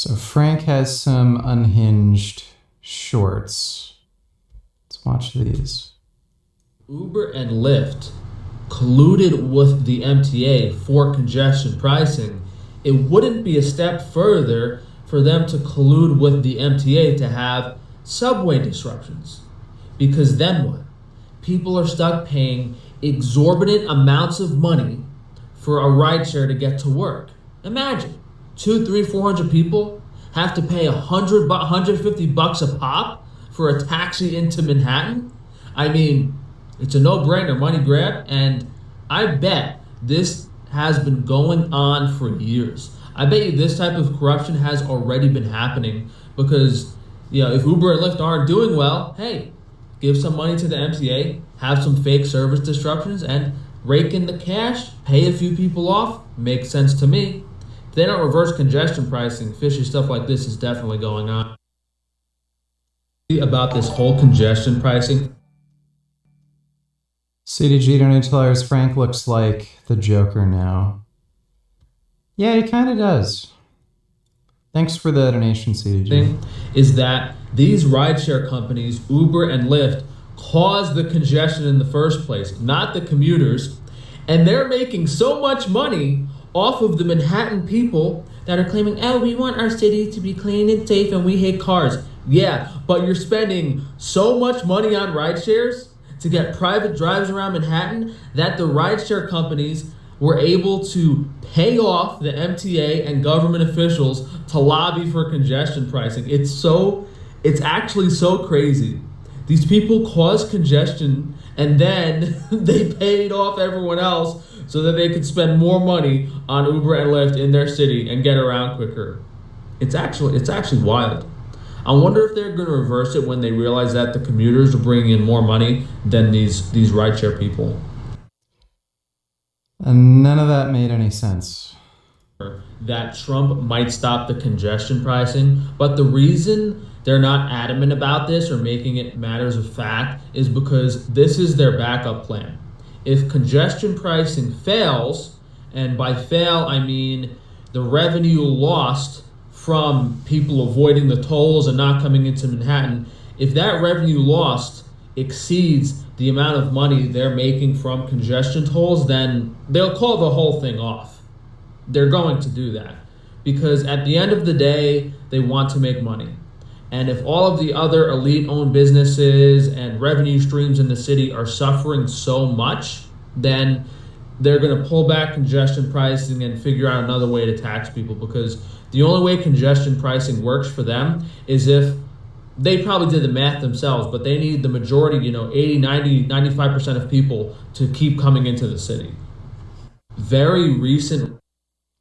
So Frank has some unhinged shorts. Let's watch these. Uber and Lyft colluded with the MTA for congestion pricing. It wouldn't be a step further for them to collude with the MTA to have subway disruptions. Because then what? People are stuck paying exorbitant amounts of money for a rideshare to get to work. Imagine 200, 300, 400 people have to pay $150 a pop for a taxi into Manhattan. I mean, it's a no-brainer money grab, and I bet this has been going on for years. I bet you this type of corruption has already been happening because, if Uber and Lyft aren't doing well, hey, give some money to the MTA, have some fake service disruptions, and rake in the cash, pay a few people off. Makes sense to me. If they don't reverse congestion pricing, fishy stuff like this is definitely going on. About this whole congestion pricing. CDG Donate Tellers, Frank looks like the Joker now. Yeah, he kind of does. Thanks for the donation, CDG. Is that these rideshare companies, Uber and Lyft, cause the congestion in the first place, not the commuters. And they're making so much money off of the Manhattan people that are claiming, oh, we want our city to be clean and safe and we hate cars. Yeah, but you're spending so much money on rideshares to get private drives around Manhattan that the rideshare companies were able to pay off the MTA and government officials to lobby for congestion pricing. It's actually so crazy. These people caused congestion and then they paid off everyone else so that they could spend more money on Uber and Lyft in their city and get around quicker. It's actually wild. I wonder if they're going to reverse it when they realize that the commuters are bringing in more money than these rideshare people. And none of that made any sense. That Trump might stop the congestion pricing, but the reason they're not adamant about this or making it matters of fact is because this is their backup plan. If congestion pricing fails, and by fail I mean the revenue lost from people avoiding the tolls and not coming into Manhattan, if that revenue lost exceeds the amount of money they're making from congestion tolls, then they'll call the whole thing off. They're going to do that because at the end of the day, they want to make money. And if all of the other elite-owned businesses and revenue streams in the city are suffering so much, then they're going to pull back congestion pricing and figure out another way to tax people, because the only way congestion pricing works for them is if they probably did the math themselves, but they need the majority, 80, 90, 95% of people to keep coming into the city. Very recent.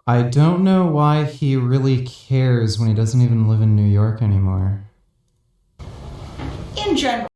I don't know why he really cares when he doesn't even live in New York anymore. In general.